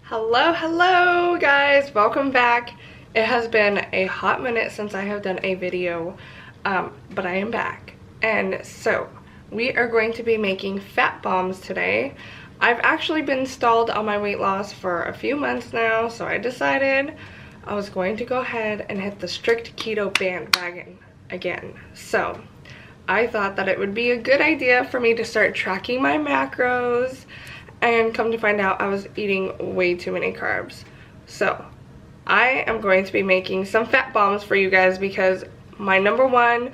Hello guys, welcome back. It has been a hot minute since I have done a video, but I am back. And so we are going to be making fat bombs today. I've actually been stalled on my weight loss for a few months now, so I decided I was going to go ahead and hit the strict keto bandwagon again. So I thought that it would be a good idea for me to start tracking my macros, and come to find out I was eating way too many carbs. So I am going to be making some fat bombs for you guys because my number one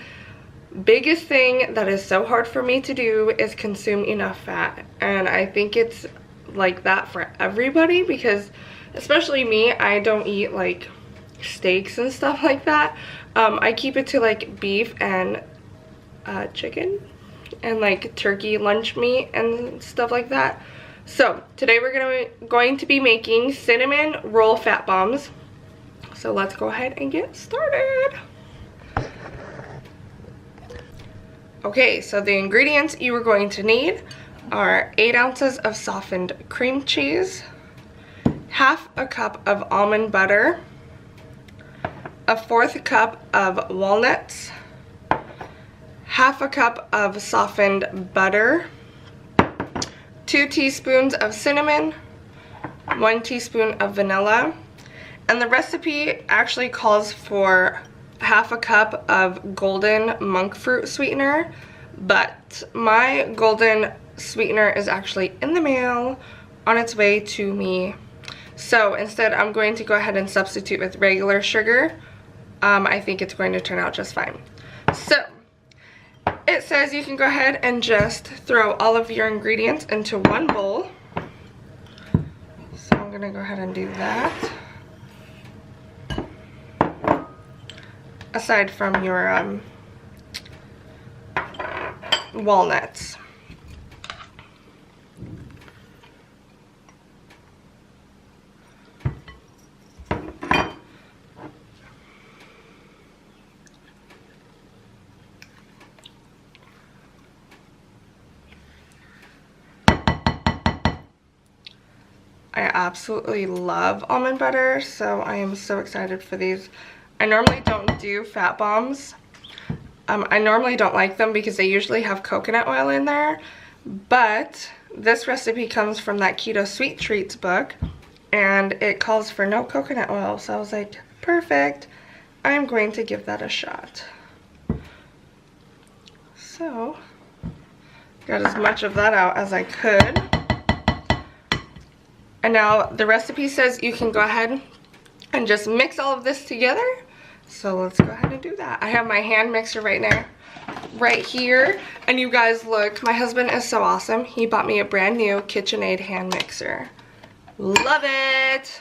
biggest thing that is so hard for me to do is consume enough fat. And I think it's like that for everybody because especially me, I don't eat like steaks and stuff like that. I keep it to like beef and chicken and like turkey lunch meat and stuff like that. So today we're going to be making cinnamon roll fat bombs. So let's go ahead and get started. Okay, so the ingredients you are going to need are 8 ounces of softened cream cheese, half a cup of almond butter, a 1/4 cup of walnuts, half a cup of softened butter, 2 teaspoons of cinnamon, 1 teaspoon of vanilla, and the recipe actually calls for half a cup of golden monk fruit sweetener, but my golden sweetener is actually in the mail on its way to me. So instead I'm going to go ahead and substitute with regular sugar. I think it's going to turn out just fine. So it says you can go ahead and just throw all of your ingredients into one bowl. So I'm gonna go ahead and do that. Aside from your walnuts. I absolutely love almond butter, so I am so excited for these. I normally don't do fat bombs. I normally don't like them because they usually have coconut oil in there, but this recipe comes from that Keto Sweet Treats book, and it calls for no coconut oil, so I was like, perfect, I'm going to give that a shot. So, got as much of that out as I could. And now the recipe says you can go ahead and just mix all of this together. So let's go ahead and do that. I have my hand mixer right here. And you guys look, my husband is so awesome. He bought me a brand new KitchenAid hand mixer. Love it.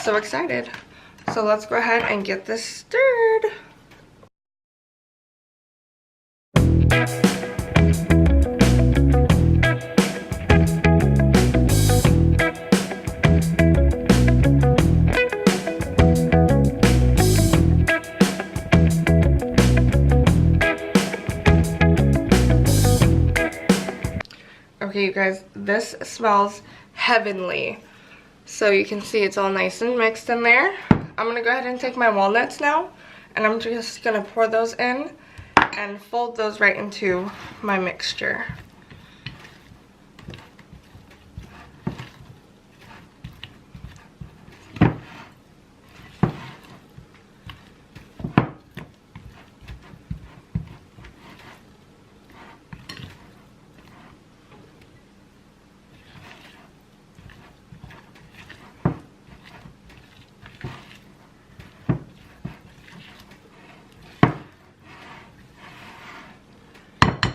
So excited. So let's go ahead and get this stirred. Okay, you guys, this smells heavenly. So you can see it's all nice and mixed in there. I'm gonna go ahead and take my walnuts now, and I'm just gonna pour those in and fold those right into my mixture.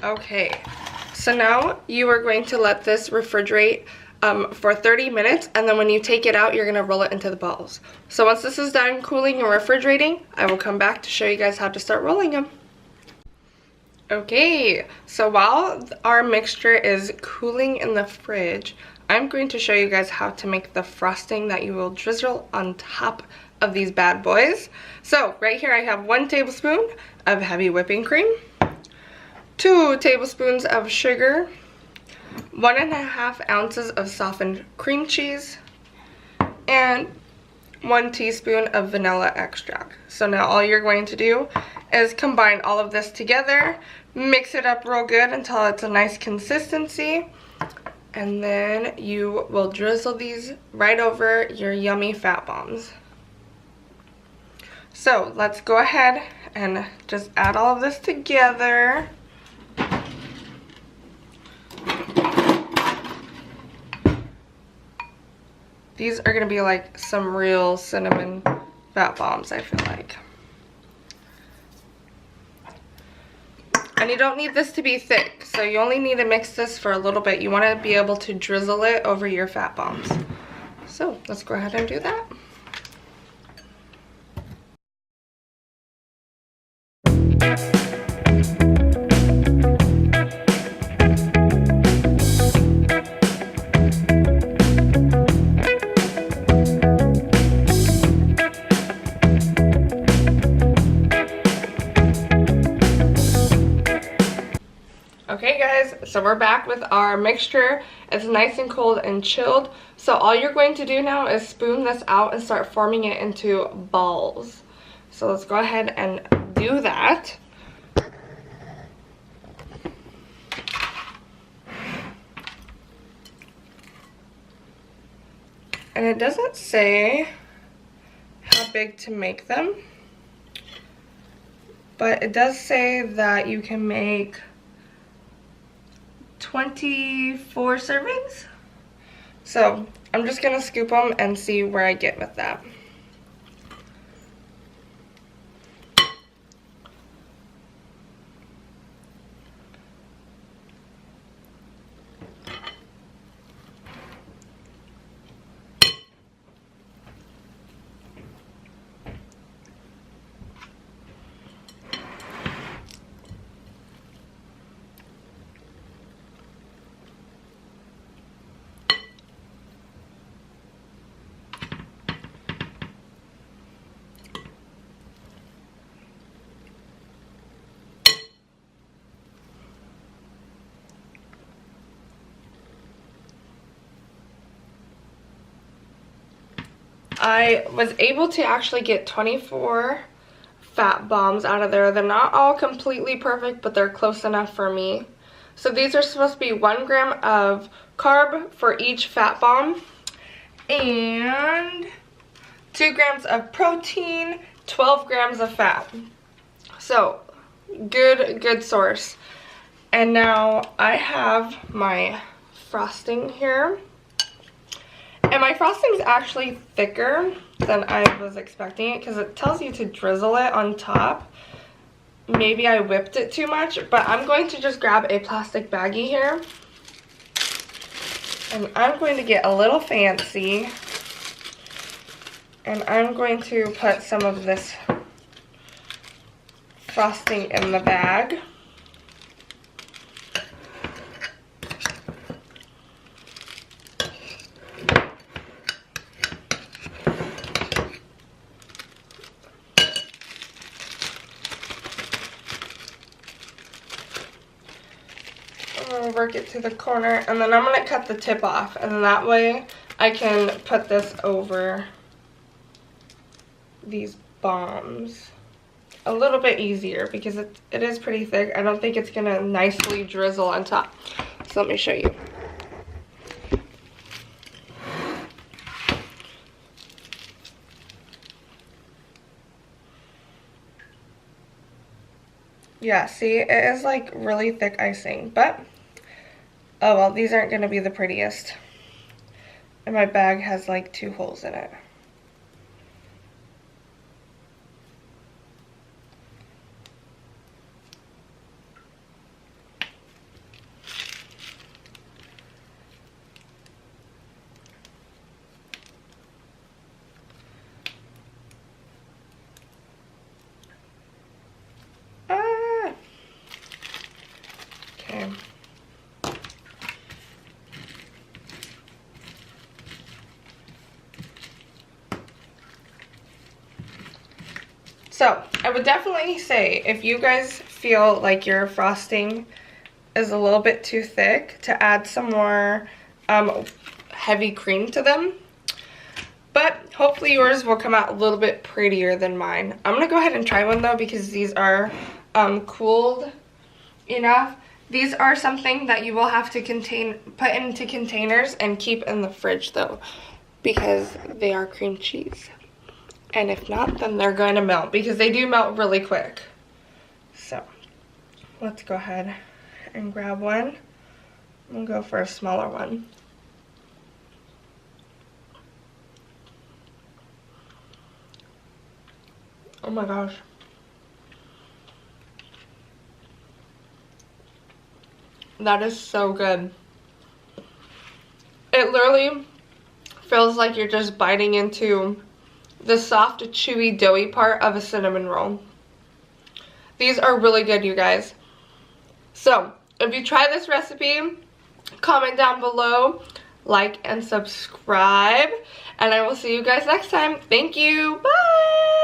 Okay, so now you are going to let this refrigerate for 30 minutes, and then when you take it out, you're gonna roll it into the balls. So once this is done cooling and refrigerating, I will come back to show you guys how to start rolling them. Okay, so while our mixture is cooling in the fridge, I'm going to show you guys how to make the frosting that you will drizzle on top of these bad boys. So right here I have 1 tablespoon of heavy whipping cream, 2 tablespoons of sugar, 1.5 ounces of softened cream cheese, and 1 teaspoon of vanilla extract. So now all you're going to do is combine all of this together, mix it up real good until it's a nice consistency, and then you will drizzle these right over your yummy fat bombs. So let's go ahead and just add all of this together. These are gonna be like some real cinnamon fat bombs, I feel like. And you don't need this to be thick, so you only need to mix this for a little bit. You wanna be able to drizzle it over your fat bombs. So let's go ahead and do that. Okay guys, so we're back with our mixture. It's nice and cold and chilled. So all you're going to do now is spoon this out and start forming it into balls. So let's go ahead and do that. And it doesn't say how big to make them, but it does say that you can make 24 servings. So I'm just gonna scoop them and see where I get with that. I was able to actually get 24 fat bombs out of there. They're not all completely perfect, but they're close enough for me. So these are supposed to be 1 gram of carb for each fat bomb and 2 grams of protein, 12 grams of fat. So good source. And now I have my frosting here. And my frosting is actually thicker than I was expecting it because it tells you to drizzle it on top. Maybe I whipped it too much, but I'm going to just grab a plastic baggie here. And I'm going to get a little fancy. And I'm going to put some of this frosting in the bag. Work it to the corner, and then I'm going to cut the tip off, and that way I can put this over these bombs a little bit easier because it is pretty thick. I don't think it's going to nicely drizzle on top. So let me show you. Yeah, see, it is like really thick icing, but oh well, these aren't going to be the prettiest. And my bag has like 2 holes in it. Okay. So, I would definitely say if you guys feel like your frosting is a little bit too thick, to add some more heavy cream to them. But hopefully yours will come out a little bit prettier than mine. I'm gonna go ahead and try one though, because these are cooled enough. These are something that you will have to put into containers and keep in the fridge though, because they are cream cheese. And if not, then they're going to melt, because they do melt really quick. So let's go ahead and grab one. I'm gonna go for a smaller one. Oh my gosh. That is so good. It literally feels like you're just biting into the soft, chewy, doughy part of a cinnamon roll. These are really good, you guys. So, if you try this recipe, comment down below, like and subscribe, and I will see you guys next time. Thank you. Bye!